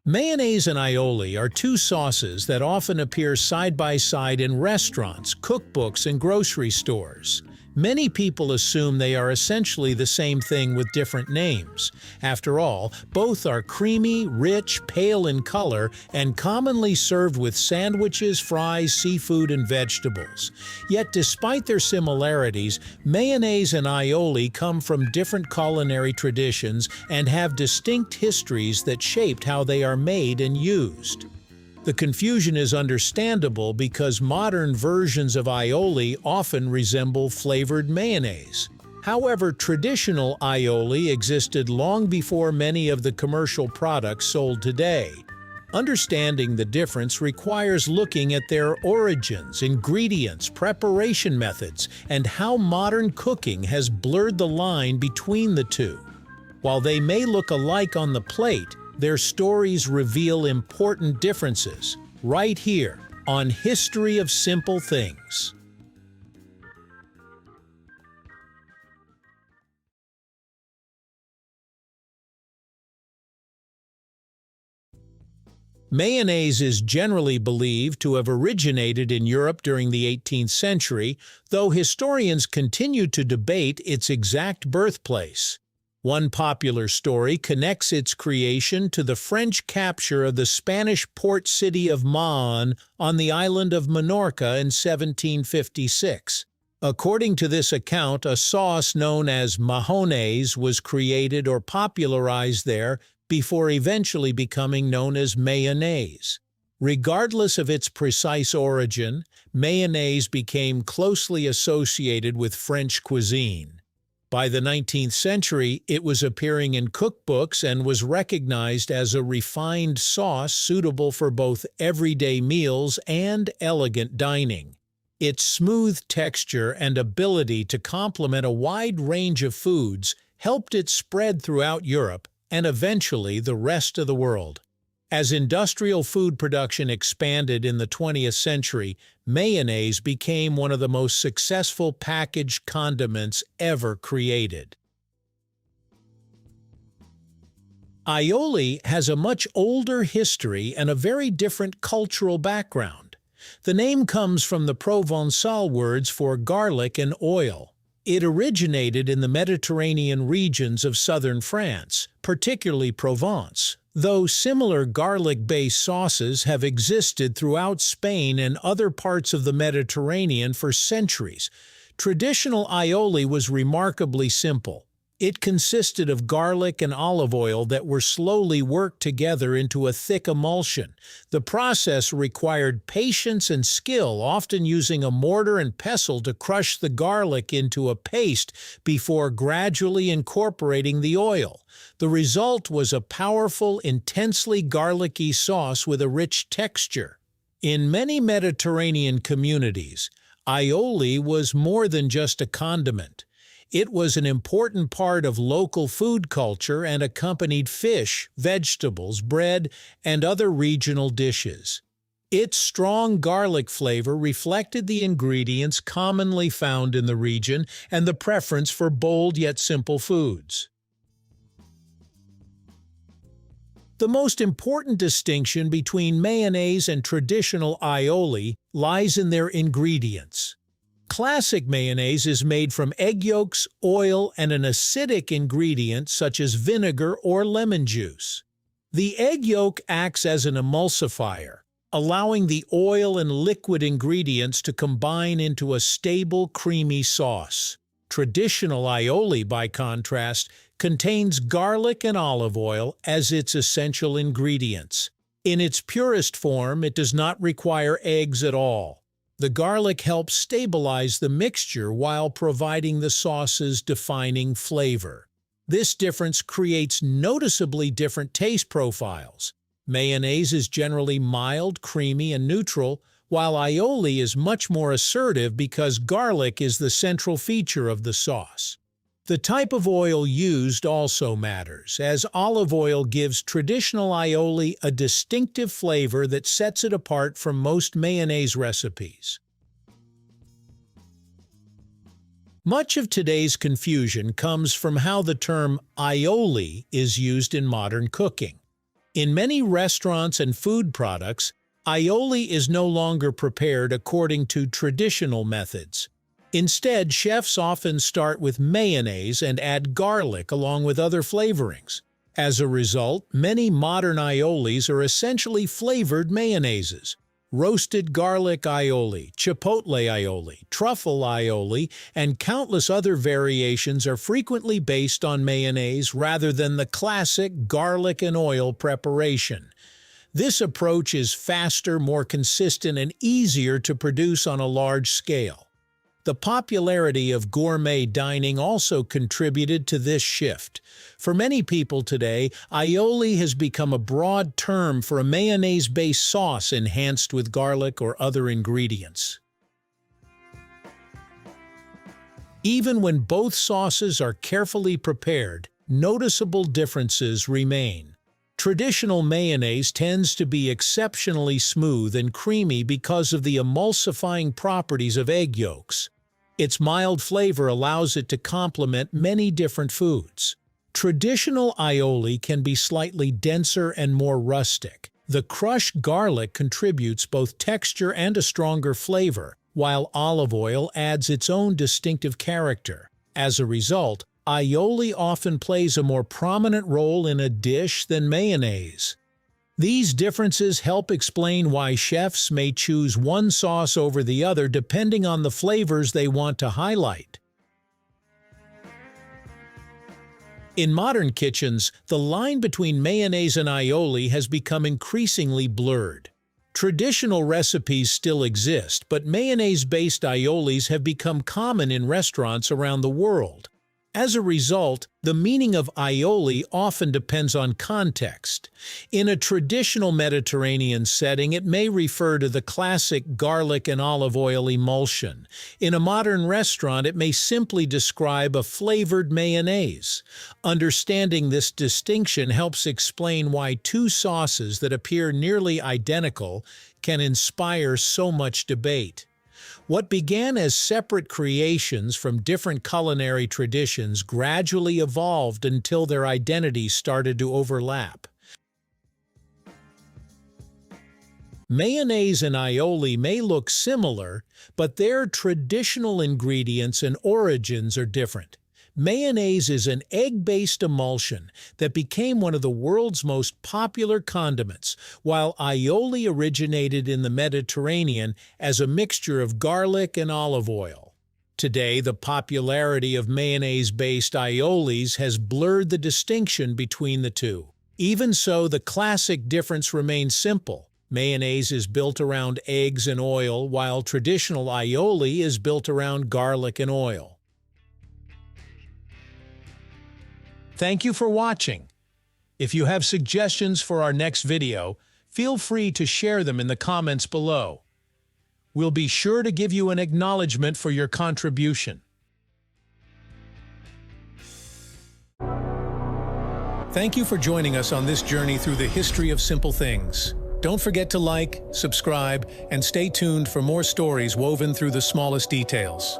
Mayonnaise and aioli are two sauces that often appear side by side in restaurants, cookbooks, and grocery stores. Many people assume they are essentially the same thing with different names. After all, both are creamy, rich, pale in color, and commonly served with sandwiches, fries, seafood, and vegetables. Yet despite their similarities, mayonnaise and aioli come from different culinary traditions and have distinct histories that shaped how they are made and used. The confusion is understandable because modern versions of aioli often resemble flavored mayonnaise. However, traditional aioli existed long before many of the commercial products sold today. Understanding the difference requires looking at their origins, ingredients, preparation methods, and how modern cooking has blurred the line between the two. While they may look alike on the plate, their stories reveal important differences, right here on History of Simple Things. Mayonnaise is generally believed to have originated in Europe during the 18th century, though historians continue to debate its exact birthplace. One popular story connects its creation to the French capture of the Spanish port city of Mahon on the island of Minorca in 1756. According to this account, a sauce known as mayonnaise was created or popularized there before eventually becoming known as mayonnaise. Regardless of its precise origin, mayonnaise became closely associated with French cuisine. By the 19th century, it was appearing in cookbooks and was recognized as a refined sauce suitable for both everyday meals and elegant dining. Its smooth texture and ability to complement a wide range of foods helped it spread throughout Europe and eventually the rest of the world. As industrial food production expanded in the 20th century, mayonnaise became one of the most successful packaged condiments ever created. Aioli has a much older history and a very different cultural background. The name comes from the Provençal words for garlic and oil. It originated in the Mediterranean regions of southern France, particularly Provence, though similar garlic-based sauces have existed throughout Spain and other parts of the Mediterranean for centuries. Traditional aioli was remarkably simple. It consisted of garlic and olive oil that were slowly worked together into a thick emulsion. The process required patience and skill, often using a mortar and pestle to crush the garlic into a paste before gradually incorporating the oil. The result was a powerful, intensely garlicky sauce with a rich texture. In many Mediterranean communities, aioli was more than just a condiment. It was an important part of local food culture and accompanied fish, vegetables, bread, and other regional dishes. Its strong garlic flavor reflected the ingredients commonly found in the region and the preference for bold yet simple foods. The most important distinction between mayonnaise and traditional aioli lies in their ingredients. Classic mayonnaise is made from egg yolks, oil, and an acidic ingredient such as vinegar or lemon juice. The egg yolk acts as an emulsifier, allowing the oil and liquid ingredients to combine into a stable, creamy sauce. Traditional aioli, by contrast, contains garlic and olive oil as its essential ingredients. In its purest form, it does not require eggs at all. The garlic helps stabilize the mixture while providing the sauce's defining flavor. This difference creates noticeably different taste profiles. Mayonnaise is generally mild, creamy, and neutral, while aioli is much more assertive because garlic is the central feature of the sauce. The type of oil used also matters, as olive oil gives traditional aioli a distinctive flavor that sets it apart from most mayonnaise recipes. Much of today's confusion comes from how the term aioli is used in modern cooking. In many restaurants and food products, aioli is no longer prepared according to traditional methods. Instead, chefs often start with mayonnaise and add garlic along with other flavorings. As a result, many modern aiolis are essentially flavored mayonnaises. Roasted garlic aioli, chipotle aioli, truffle aioli, and countless other variations are frequently based on mayonnaise rather than the classic garlic and oil preparation. This approach is faster, more consistent, and easier to produce on a large scale. The popularity of gourmet dining also contributed to this shift. For many people today, aioli has become a broad term for a mayonnaise-based sauce enhanced with garlic or other ingredients. Even when both sauces are carefully prepared, noticeable differences remain. Traditional mayonnaise tends to be exceptionally smooth and creamy because of the emulsifying properties of egg yolks. Its mild flavor allows it to complement many different foods. Traditional aioli can be slightly denser and more rustic. The crushed garlic contributes both texture and a stronger flavor, while olive oil adds its own distinctive character. As a result, aioli often plays a more prominent role in a dish than mayonnaise. These differences help explain why chefs may choose one sauce over the other depending on the flavors they want to highlight. In modern kitchens, the line between mayonnaise and aioli has become increasingly blurred. Traditional recipes still exist, but mayonnaise-based aiolis have become common in restaurants around the world. As a result, the meaning of aioli often depends on context. In a traditional Mediterranean setting, it may refer to the classic garlic and olive oil emulsion. In a modern restaurant, it may simply describe a flavored mayonnaise. Understanding this distinction helps explain why two sauces that appear nearly identical can inspire so much debate. What began as separate creations from different culinary traditions gradually evolved until their identities started to overlap. Mayonnaise and aioli may look similar, but their traditional ingredients and origins are different. Mayonnaise is an egg-based emulsion that became one of the world's most popular condiments, while aioli originated in the Mediterranean as a mixture of garlic and olive oil. Today, the popularity of mayonnaise-based aiolis has blurred the distinction between the two. Even so, the classic difference remains simple. Mayonnaise is built around eggs and oil, while traditional aioli is built around garlic and oil. Thank you for watching. If you have suggestions for our next video, feel free to share them in the comments below. We'll be sure to give you an acknowledgement for your contribution. Thank you for joining us on this journey through the history of simple things. Don't forget to like, subscribe, and stay tuned for more stories woven through the smallest details.